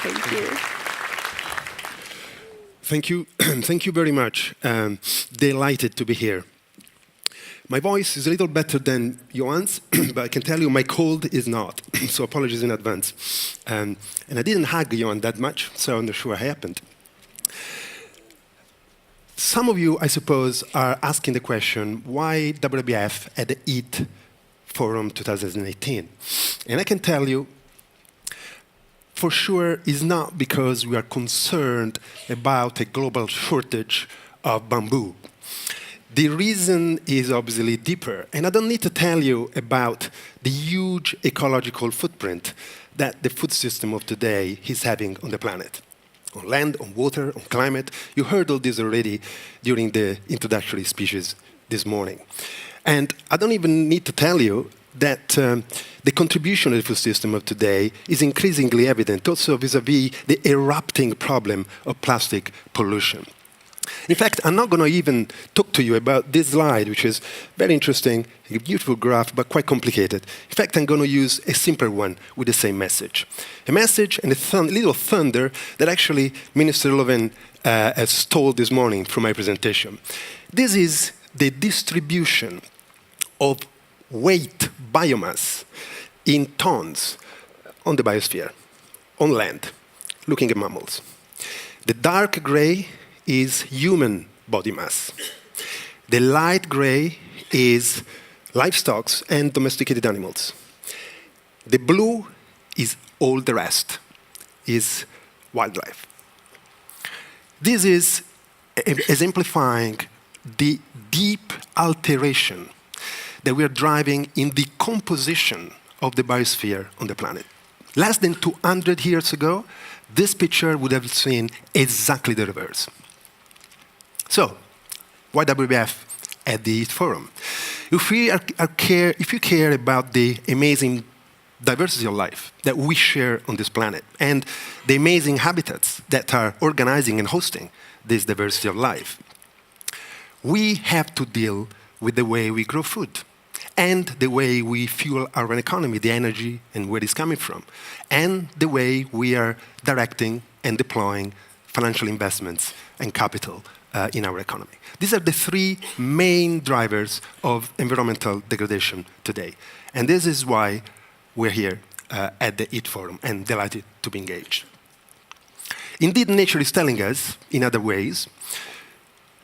Thank you. Thank you. Thank you very much. Delighted to be here. My voice is a little better than Johan's, but I can tell you my cold is not, so apologies in advance. And I didn't hug Johan that much, so I'm not sure what happened. Some of you, I suppose, are asking the question, why WWF at the EAT Forum 2018? And I can tell you, for sure, it's not because we are concerned about a global shortage of bamboo. The reason is obviously deeper, and I don't need to tell you about the huge ecological footprint that the food system of today is having on the planet. On land, on water, on climate. You heard all this already during the introductory speeches this morning. And I don't even need to tell you that the contribution of the food system of today is increasingly evident also vis-à-vis the erupting problem of plastic pollution. In fact, I'm not going to even talk to you about this slide, which is very interesting, a beautiful graph, but quite complicated. In fact, I'm going to use a simpler one with the same message. A message and a little thunder that actually Minister Löfven stole this morning from my presentation. This is the distribution of weight biomass in tons on the biosphere, on land, looking at mammals. The dark gray is human body mass. The light gray is livestock and domesticated animals. The blue is all the rest, is wildlife. This is exemplifying the deep alteration that we are driving in the composition of the biosphere on the planet. Less than 200 years ago, this picture would have seen exactly the reverse. So, why WWF at the EAT Forum? If you care about the amazing diversity of life that we share on this planet and the amazing habitats that are organizing and hosting this diversity of life, we have to deal with the way we grow food and the way we fuel our economy, the energy and where it's coming from, and the way we are directing and deploying financial investments and capital in our economy. These are the three main drivers of environmental degradation today. And this is why we're here at the EAT Forum and delighted to be engaged. Indeed, nature is telling us, in other ways,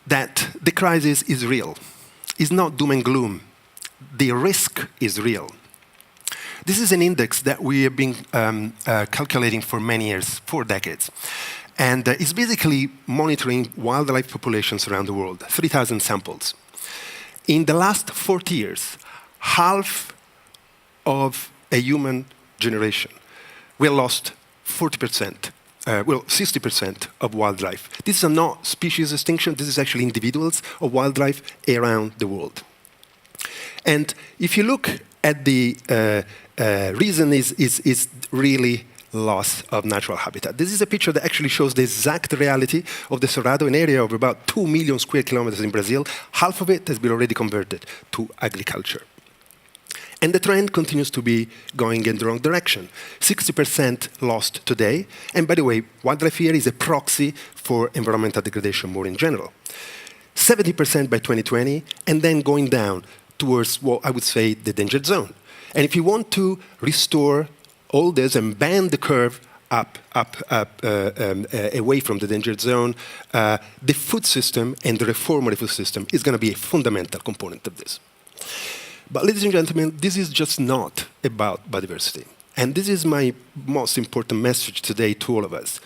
that the crisis is real. It's not doom and gloom. The risk is real. This is an index that we have been calculating for many years, 4 decades. And it's basically monitoring wildlife populations around the world, 3,000 samples. In the last 40 years, half of a human generation, we lost 40%, 60% of wildlife. This is not species extinction, this is actually individuals of wildlife around the world. And if you look at the reason is really loss of natural habitat. This is a picture that actually shows the exact reality of the Cerrado, an area of about 2 million square kilometers in Brazil. Half of it has been already converted to agriculture. And the trend continues to be going in the wrong direction. 60% lost today. And by the way, wildlife here is a proxy for environmental degradation more in general. 70% by 2020, and then going down towards what I would say the danger zone. And if you want to restore all this and bend the curve away from the danger zone, the food system and the reform of the food system is going to be a fundamental component of this. But ladies and gentlemen, this is just not about biodiversity. And this is my most important message today to all of us.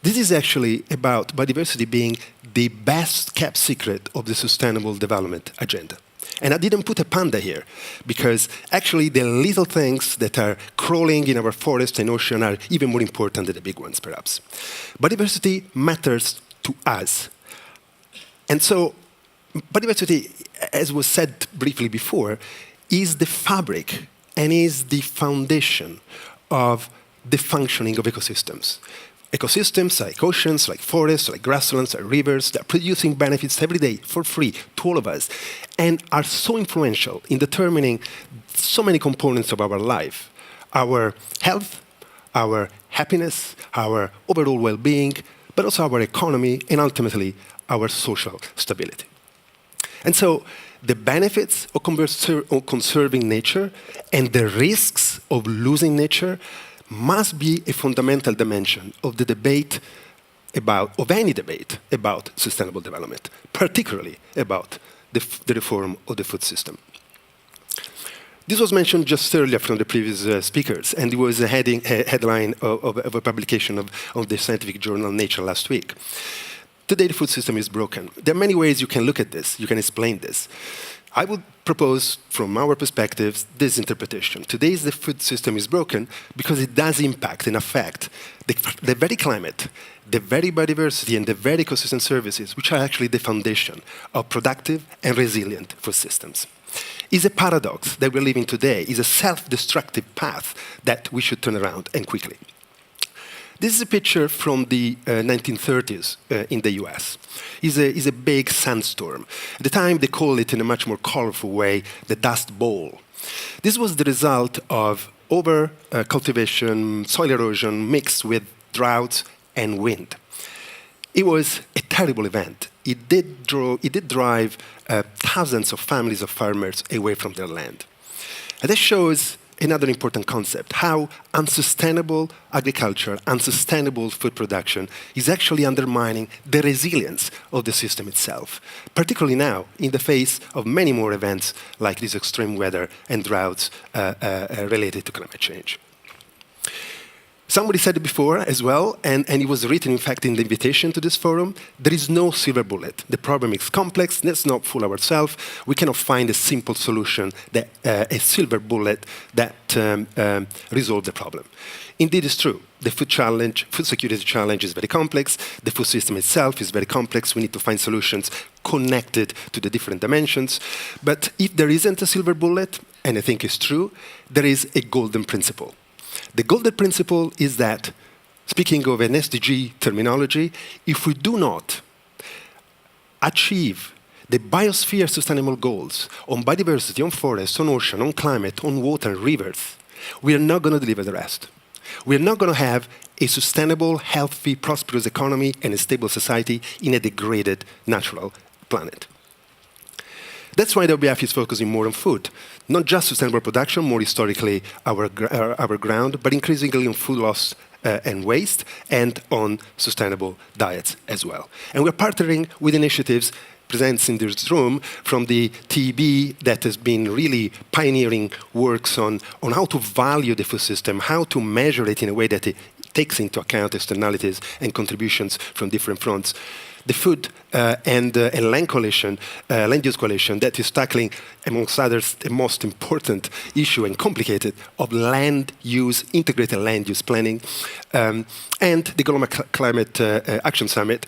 This is actually about biodiversity being the best kept secret of the Sustainable Development Agenda. And I didn't put a panda here, because actually the little things that are crawling in our forest and ocean are even more important than the big ones, perhaps. Biodiversity matters to us. And so biodiversity, as was said briefly before, is the fabric and is the foundation of the functioning of ecosystems. Ecosystems like oceans, like forests, like grasslands, like rivers, that are producing benefits every day for free to all of us and are so influential in determining so many components of our life. Our health, our happiness, our overall well-being, but also our economy, and ultimately our social stability. And so the benefits of conserving nature and the risks of losing nature must be a fundamental dimension of the debate of any debate about sustainable development, particularly about the reform of the food system. This was mentioned just earlier from the previous speakers, and it was a headline of a publication of the scientific journal Nature last week. Today, the food system is broken. There are many ways you can look at this, you can explain this. I would propose, from our perspectives, this interpretation. Today, the food system is broken because it does impact and affect the very climate, the very biodiversity, and the very ecosystem services, which are actually the foundation of productive and resilient food systems. It's a paradox that we're living today. It's a self-destructive path that we should turn around, and quickly. This is a picture from the 1930s in the US. It's a big sandstorm. At the time, they called it in a much more colorful way, the Dust Bowl. This was the result of over-cultivation, soil erosion, mixed with droughts and wind. It was a terrible event. It did drive thousands of families of farmers away from their land. And this shows another important concept, how unsustainable agriculture, unsustainable food production is actually undermining the resilience of the system itself, particularly now in the face of many more events like this extreme weather and droughts related to climate change. Somebody said it before as well, and it was written, in fact, in the invitation to this forum, there is no silver bullet. The problem is complex. Let's not fool ourselves. We cannot find a simple solution, a silver bullet that resolves the problem. Indeed, it's true. The food security challenge is very complex. The food system itself is very complex. We need to find solutions connected to the different dimensions. But if there isn't a silver bullet, and I think it's true, there is a golden principle. The golden principle is that, speaking of an SDG terminology, if we do not achieve the biosphere sustainable goals on biodiversity, on forests, on ocean, on climate, on water, rivers, we are not going to deliver the rest. We are not going to have a sustainable, healthy, prosperous economy and a stable society in a degraded natural planet. That's why WWF is focusing more on food. Not just sustainable production, more historically our ground, but increasingly on food loss and waste, and on sustainable diets as well. And we're partnering with initiatives present in this room from the TEB that has been really pioneering works on how to value the food system, how to measure it in a way that it takes into account externalities and contributions from different fronts. The Food and Land Coalition, Land Use Coalition, that is tackling, amongst others, the most important issue and complicated of land use, integrated land use planning, and the Global Climate Action Summit,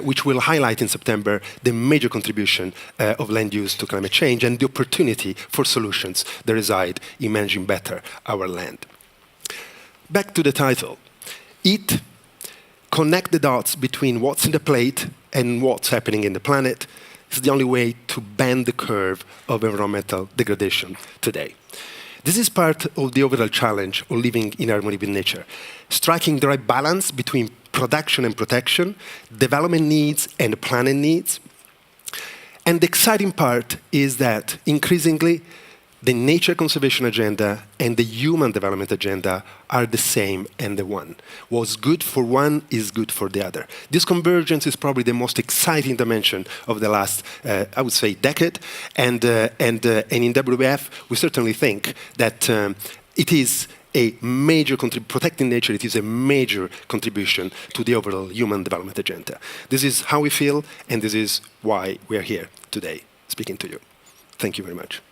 which will highlight in September the major contribution of land use to climate change and the opportunity for solutions that reside in managing better our land. Back to the title. Eat. Connect the dots between what's in the plate and what's happening in the planet is the only way to bend the curve of environmental degradation today. This is part of the overall challenge of living in harmony with nature, striking the right balance between production and protection, development needs and planet needs. And the exciting part is that increasingly the nature conservation agenda and the human development agenda are the same and the one. What's good for one is good for the other. This convergence is probably the most exciting dimension of the last, I would say, decade. And in WWF, we certainly think that it is a major protecting nature. It is a major contribution to the overall human development agenda. This is how we feel, and this is why we are here today speaking to you. Thank you very much.